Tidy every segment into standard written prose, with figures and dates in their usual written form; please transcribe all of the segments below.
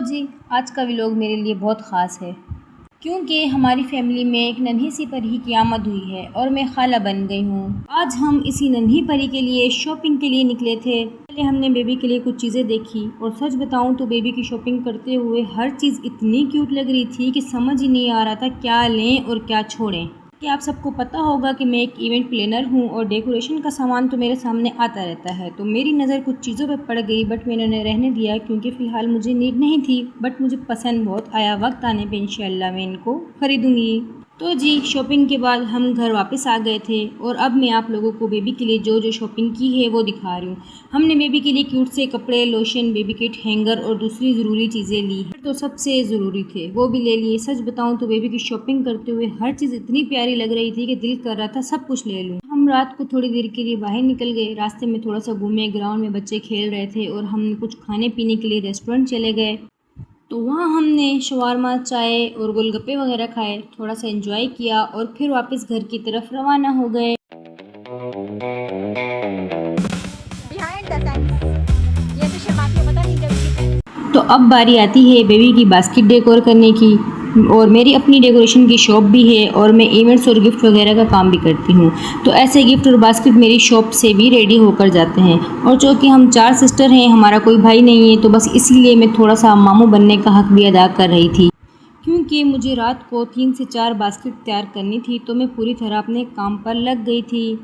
तो जी, आज का व्लॉग मेरे लिए बहुत ख़ास है क्योंकि हमारी फैमिली में एक नन्ही सी परी की आमद हुई है और मैं खाला बन गई हूँ। आज हम इसी नन्ही परी के लिए शॉपिंग के लिए निकले थे। पहले हमने बेबी के लिए कुछ चीज़ें देखी और सच बताऊँ तो बेबी की शॉपिंग करते हुए हर चीज़ इतनी क्यूट लग रही थी कि समझ ही नहीं आ रहा था क्या लें और क्या छोड़ें। कि आप सबको पता होगा कि मैं एक इवेंट प्लानर हूँ और डेकोरेशन का सामान तो मेरे सामने आता रहता है, तो मेरी नज़र कुछ चीज़ों पर पड़ गई बट मैंने उन्हें रहने दिया क्योंकि फ़िलहाल मुझे नीड नहीं थी, बट मुझे पसंद बहुत आया। वक्त आने पे इंशाल्लाह मैं इनको ख़रीदूँगी। तो जी, शॉपिंग के बाद हम घर वापस आ गए थे और अब मैं आप लोगों को बेबी के लिए जो जो शॉपिंग की है वो दिखा रही हूँ। हमने बेबी के लिए क्यूट से कपड़े, लोशन, बेबी किट, हैंगर और दूसरी ज़रूरी चीज़ें ली तो सबसे ज़रूरी थे वो भी ले लिए। सच बताऊँ तो बेबी की शॉपिंग करते हुए हर चीज़ इतनी प्यारी लग रही थी कि दिल कर रहा था सब कुछ ले लूँ। हम रात को थोड़ी देर के लिए बाहर निकल गए, रास्ते में थोड़ा सा घूमे, ग्राउंड में बच्चे खेल रहे थे और हम कुछ खाने पीने के लिए रेस्टोरेंट चले गए। तो वहाँ हमने शवारमा, चाय और गोलगप्पे वगैरह खाए, थोड़ा सा एंजॉय किया और फिर वापस घर की तरफ रवाना हो गए। तो अब बारी आती है बेबी की बास्केट डेकोर करने की और मेरी अपनी डेकोरेशन की शॉप भी है और मैं इवेंट्स और गिफ्ट वगैरह का काम भी करती हूँ। तो ऐसे गिफ्ट और बास्केट मेरी शॉप से भी रेडी होकर जाते हैं। और चूँकि हम 4 सिस्टर हैं, हमारा कोई भाई नहीं है, तो बस इसीलिए मैं थोड़ा सा मामू बनने का हक भी अदा कर रही थी। क्योंकि मुझे रात को 3 से 4 बास्केट तैयार करनी थी तो मैं पूरी तरह अपने काम पर लग गई थी।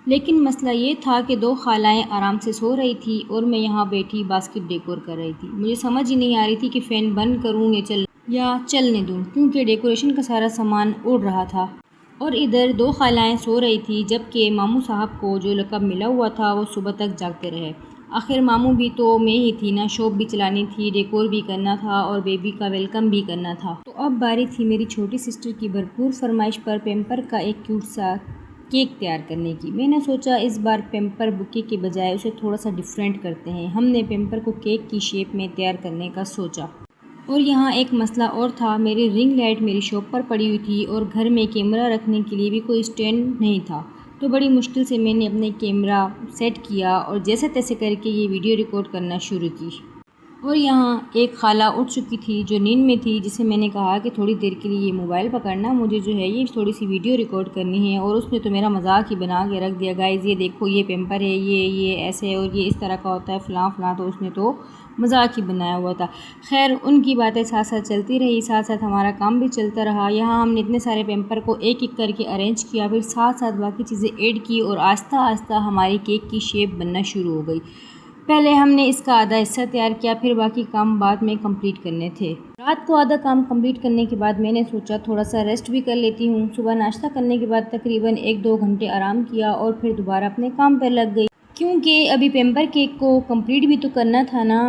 लेकिन मसला ये था कि 2 खालाएँ आराम से सो रही थी और मैं यहाँ बैठी बास्केट डेकोर कर रही थी। मुझे समझ ही नहीं आ रही थी कि फ़ैन बंद करूँ या चलने दूँ, क्योंकि डेकोरेशन का सारा सामान उड़ रहा था। और इधर 2 खालाएँ सो रही थी, जबकि मामू साहब को जो लक़ब मिला हुआ था वो सुबह तक जागते रहे। आखिर मामू भी तो मैं ही थी ना, शॉप भी चलानी थी, डेकोर भी करना था और बेबी का वेलकम भी करना था। तो अब बारी थी मेरी छोटी सिस्टर की भरपूर फरमाइश पर पेम्पर का एक क्यूट सा केक तैयार करने की। मैंने सोचा इस बार पेम्पर बुके के बजाय उसे थोड़ा सा डिफरेंट करते हैं। हमने पेम्पर को केक की शेप में तैयार करने का सोचा। और यहाँ एक मसला और था, मेरी रिंग लाइट मेरी शॉप पर पड़ी हुई थी और घर में कैमरा रखने के लिए भी कोई स्टैंड नहीं था। तो बड़ी मुश्किल से मैंने अपने कैमरा सेट किया और जैसे तैसे करके ये वीडियो रिकॉर्ड करना शुरू की। और यहाँ एक खाला उठ चुकी थी जो नींद में थी, जिसे मैंने कहा कि थोड़ी देर के लिए ये मोबाइल पकड़ना, मुझे जो है ये थोड़ी सी वीडियो रिकॉर्ड करनी है। और उसने तो मेरा मजाक ही बना के रख दिया, गाइस ये देखो ये पेम्पर है, ये ऐसे और ये इस तरह का होता है, फ़लाँ फ़लाँ। तो उसने तो मजाक ही बनाया हुआ था। खैर उनकी बातें साथ साथ चलती रही, साथ साथ हमारा काम भी चलता रहा। यहाँ हमने इतने सारे पेम्पर को एक एक करके अरेंज किया, फिर साथ साथ बाकी चीज़ें ऐड की और आहिस्ता आहिस्ता हमारी केक की शेप बनना शुरू हो गई। पहले हमने इसका आधा हिस्सा तैयार किया, फिर बाकी काम बाद में कंप्लीट करने थे। रात को आधा काम कंप्लीट करने के बाद मैंने सोचा थोड़ा सा रेस्ट भी कर लेती हूँ। सुबह नाश्ता करने के बाद तकरीबन 1-2 घंटे आराम किया और फिर दोबारा अपने काम पर लग गई, क्योंकि अभी पेम्पर केक को कंप्लीट भी तो करना था ना।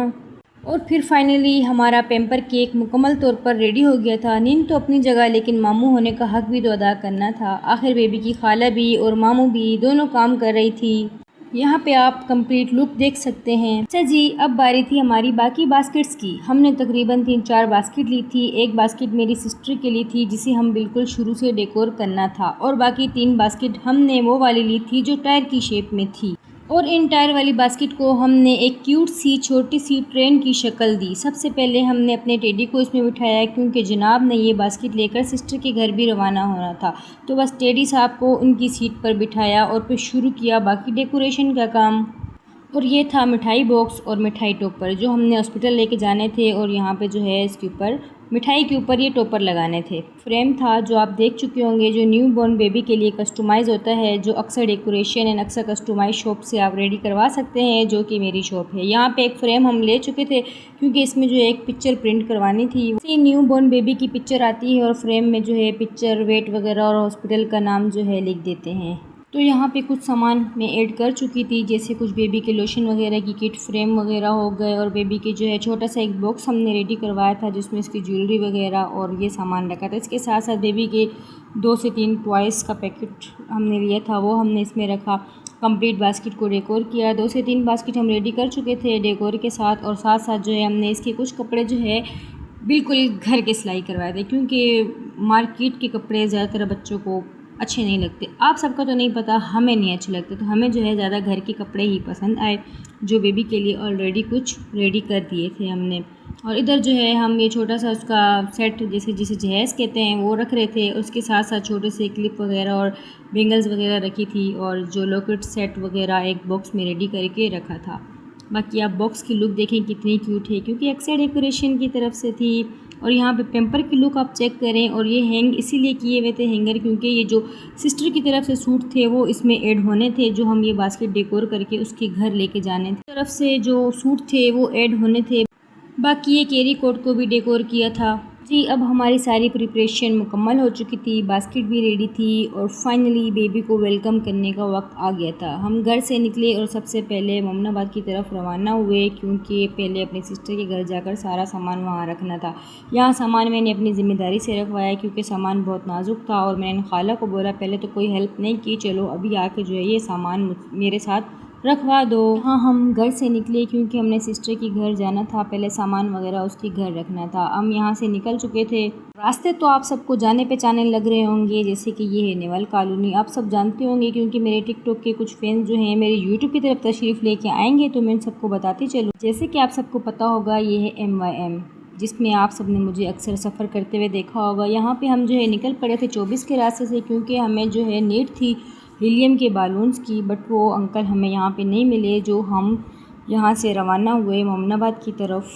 और फिर फाइनली हमारा पेम्पर केक मुकम्मल तौर पर रेडी हो गया था। नींद तो अपनी जगह, लेकिन मामू होने का हक भी तो अदा करना था। आखिर बेबी की खाला भी और मामू भी दोनों काम कर रही थी। यहाँ पे आप कंप्लीट लुक देख सकते हैं। अच्छा जी, अब बारी थी हमारी बाकी बास्केट्स की। हमने तकरीबन 3-4 बास्केट ली थी। एक बास्केट मेरी सिस्टर के लिए थी जिसे हम बिल्कुल शुरू से डेकोर करना था, और बाकी 3 बास्केट हमने वो वाली ली थी जो टायर की शेप में थी। और इन टायर वाली बास्केट को हमने एक क्यूट सी छोटी सी ट्रेन की शक्ल दी। सबसे पहले हमने अपने टेडी को इसमें बिठाया, क्योंकि जनाब ने ये बास्केट लेकर सिस्टर के घर भी रवाना होना था। तो बस टेडी साहब को उनकी सीट पर बिठाया और फिर शुरू किया बाकी डेकोरेशन का काम। और ये था मिठाई बॉक्स और मिठाई टॉपर जो हमने हॉस्पिटल लेके जाने थे, और यहाँ पे जो है इसके ऊपर मिठाई के ऊपर ये टॉपर लगाने थे। फ्रेम था जो आप देख चुके होंगे, जो न्यू बॉर्न बेबी के लिए कस्टमाइज़ होता है, जो अक्सर डेकोरेशन एंड अक्सर कस्टमाइज शॉप से आप रेडी करवा सकते हैं, जो कि मेरी शॉप है। यहाँ पे एक फ़्रेम हम ले चुके थे क्योंकि इसमें जो है एक पिक्चर प्रिंट करवानी थी। इसी न्यू बॉर्न बेबी की पिक्चर आती है और फ्रेम में जो है पिक्चर, वेट वगैरह और हॉस्पिटल का नाम जो है लिख देते हैं। तो यहाँ पे कुछ सामान मैं ऐड कर चुकी थी, जैसे कुछ बेबी के लोशन वगैरह की किट, फ्रेम वगैरह हो गए, और बेबी के जो है छोटा सा एक बॉक्स हमने रेडी करवाया था जिसमें इसकी ज्वेलरी वगैरह और ये सामान रखा था। इसके साथ साथ बेबी के 2 से 3 टॉयज़ का पैकेट हमने लिया था, वो हमने इसमें रखा। कंप्लीट बास्केट को डेकोर किया। 2 से 3 बास्केट हम रेडी कर चुके थे डेकोर के साथ, और साथ साथ जो है हमने इसके कुछ कपड़े जो है बिल्कुल घर के सिलाई करवाए थे, क्योंकि मार्केट के कपड़े ज़्यादातर बच्चों को अच्छे नहीं लगते। आप सबका तो नहीं पता, हमें नहीं अच्छे लगते, तो हमें जो है ज़्यादा घर के कपड़े ही पसंद आए, जो बेबी के लिए ऑलरेडी कुछ रेडी कर दिए थे हमने। और इधर जो है हम ये छोटा सा उसका सेट जैसे जिसे जहेज़ कहते हैं वो रख रहे थे। उसके साथ साथ छोटे से क्लिप वगैरह और बेंगल्स वगैरह रखी थी और जो लॉकेट सेट वगैरह एक बॉक्स में रेडी करके रखा था। बाकी आप बॉक्स की लुक देखें कितनी क्यूट है, क्योंकि अक्सर डेकोरेशन की तरफ से थी। और यहाँ पे पेम्पर की लुक आप चेक करें, और ये हैंग इसीलिए किए हुए थे हैंगर, क्योंकि ये जो सिस्टर की तरफ से सूट थे वो इसमें ऐड होने थे, जो हम ये बास्केट डेकोर करके उसके घर लेके जाने थे। तरफ से जो सूट थे वो ऐड होने थे। बाकी ये कैरी कोट को भी डेकोर किया था जी। अब हमारी सारी प्रिपरेशन मुकम्मल हो चुकी थी, बास्केट भी रेडी थी और फाइनली बेबी को वेलकम करने का वक्त आ गया था। हम घर से निकले और सबसे पहले मोमनाबाद की तरफ रवाना हुए, क्योंकि पहले अपनी सिस्टर के घर जाकर सारा सामान वहाँ रखना था। यहाँ सामान मैंने अपनी ज़िम्मेदारी से रखवाया, क्योंकि सामान बहुत नाजुक था और मैंने खाला को बोला पहले तो कोई हेल्प नहीं की, चलो अभी आके जो है ये सामान मेरे साथ रखवा दो। हाँ, हम घर से निकले क्योंकि हमने सिस्टर के घर जाना था, पहले सामान वगैरह उसके घर रखना था। हम यहाँ से निकल चुके थे। रास्ते तो आप सबको जाने पहचाने लग रहे होंगे, जैसे कि ये है नेवल कॉलोनी, आप सब जानते होंगे, क्योंकि मेरे टिकटॉक के कुछ फैंस जो हैं मेरे यूट्यूब की तरफ तशरीफ़ लेके आएंगे तो मैं इन सबको बताती चलूँ। जैसे कि आप सबको पता होगा ये है MYM, जिसमें आप सब ने मुझे अक्सर सफ़र करते हुए देखा होगा। यहाँ पे हम जो है निकल पड़े थे 24 के रास्ते से, क्योंकि हमें जो है नीड थी हीलियम के बालून्स की, बट वो अंकल हमें यहाँ पे नहीं मिले, जो हम यहाँ से रवाना हुए मोमनाबाद की तरफ।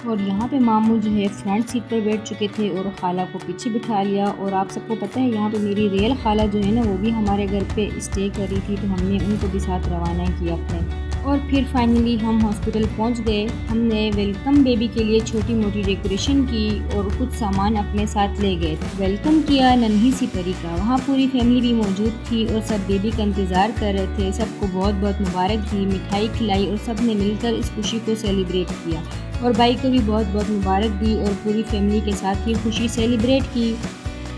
और यहाँ पे मामू जो है फ्रंट सीट पर बैठ चुके थे और खाला को पीछे बिठा लिया। और आप सबको पता है यहाँ पे मेरी रियल खाला जो है ना वो भी हमारे घर पे स्टे कर रही थी, तो हमने उनको भी साथ रवाना किया अपने। और फिर फाइनली हम हॉस्पिटल पहुँच गए। हमने वेलकम बेबी के लिए छोटी मोटी डेकोरेशन की और कुछ सामान अपने साथ ले गए। वेलकम किया नन्ही सी परी का। वहाँ पूरी फैमिली भी मौजूद थी और सब बेबी का इंतज़ार कर रहे थे। सबको बहुत बहुत मुबारक दी, मिठाई खिलाई और सब ने मिलकर इस खुशी को सेलिब्रेट किया। और भाई को भी बहुत बहुत मुबारक दी और पूरी फैमिली के साथ ये खुशी सेलिब्रेट की।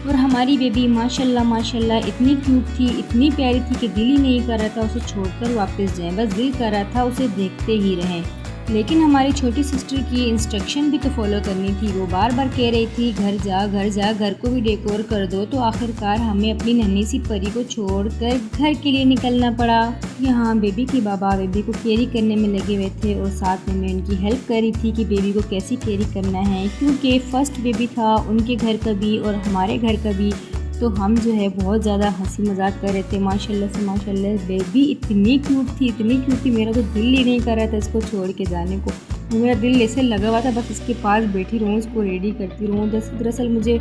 और हमारी बेबी माशाल्लाह माशाल्लाह इतनी क्यूट थी, इतनी प्यारी थी कि दिल ही नहीं कर रहा था उसे छोड़कर वापस जाएं, बस दिल कर रहा था उसे देखते ही रहें। लेकिन हमारी छोटी सिस्टर की इंस्ट्रक्शन भी तो फॉलो करनी थी। वो बार बार कह रही थी घर जा घर जा, घर को भी डेकोर कर दो। तो आखिरकार हमें अपनी नन्ही सी परी को छोड़कर घर के लिए निकलना पड़ा। यहाँ बेबी के बाबा बेबी को कैरी करने में लगे हुए थे और साथ में मैं उनकी हेल्प कर रही थी कि बेबी को कैसे कैरी करना है, क्योंकि फ़र्स्ट बेबी था उनके घर का भी और हमारे घर का भी। तो हम जो है बहुत ज़्यादा हंसी मजाक कर रहे थे। माशाल्लाह से माशाल्लाह बेबी इतनी क्यूट थी, मेरा तो दिल ही नहीं कर रहा था इसको छोड़ के जाने को। मेरा दिल ऐसे लगा हुआ था बस इसके पास बैठी रहूँ, इसको रेडी करती रहूँ। दरअसल मुझे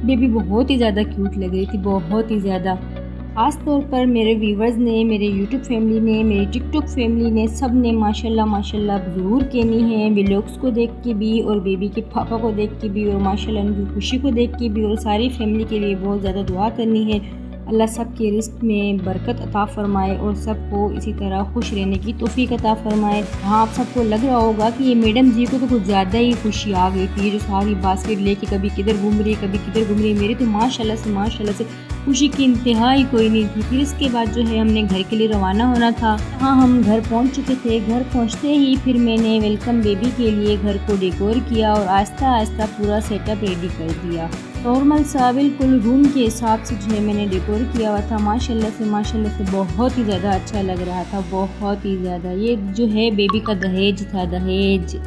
बेबी बहुत ही ज़्यादा क्यूट लग रही थी, बहुत ही ज़्यादा। ख़ास तौर पर मेरे व्यूवर्स ने, मेरे यूट्यूब फैमिली ने, मेरी टिकटॉक फैमिली ने, सब ने माशाल्लाह माशाल्लाह ज़रूर कहनी है व्लॉग्स को देख के भी और बेबी के पापा को देख के भी और माशाल्लाह उनकी खुशी को देख के भी, और सारी फैमिली के लिए बहुत ज़्यादा दुआ करनी है। अल्लाह सब के रिस्क में बरकत अता फ़रमाए और सबको इसी तरह खुश रहने की तौफीक अता फ़रमाए। हाँ, आप सबको लग रहा होगा कि ये मैडम जी को तो कुछ ज़्यादा ही खुशी आ गई थी, जो सारी बास्केट लेके कभी किधर घूम रही है कभी किधर घूम रही है। मेरी तो माशाल्लाह से खुशी की इंतहा ही कोई नहीं थी। फिर इसके बाद जो है हमने घर के लिए रवाना होना था। हाँ, हम घर पहुंच चुके थे। घर पहुंचते ही फिर मैंने वेलकम बेबी के लिए घर को डेकोर किया और आहिस्ता आहिस्ता पूरा सेटअप रेडी कर दिया। नॉर्मल सा बिल्कुल रूम के हिसाब से जो है मैंने डेकोर किया हुआ था। माशाल्लाह से बहुत ही ज़्यादा अच्छा लग रहा था, बहुत ही ज़्यादा। ये जो है बेबी का दहेज था, दहेज।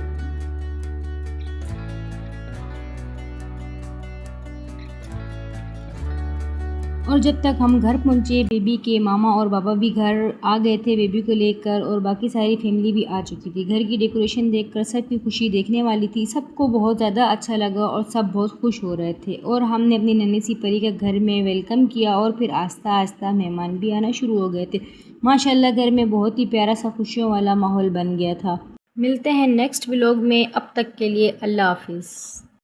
और जब तक हम घर पहुंचे बेबी के मामा और बाबा भी घर आ गए थे बेबी को लेकर और बाकी सारी फैमिली भी आ चुकी थी। घर की डेकोरेशन देखकर सबकी खुशी देखने वाली थी, सबको बहुत ज़्यादा अच्छा लगा और सब बहुत खुश हो रहे थे। और हमने अपनी नन्ही सी परी का घर में वेलकम किया और फिर आहिस्ता आहिस्ता मेहमान भी आना शुरू हो गए थे। माशाल्लाह घर में बहुत ही प्यारा सा खुशियों वाला माहौल बन गया था। मिलते हैं नेक्स्ट व्लॉग में, अब तक के लिए अल्लाह हाफिज़।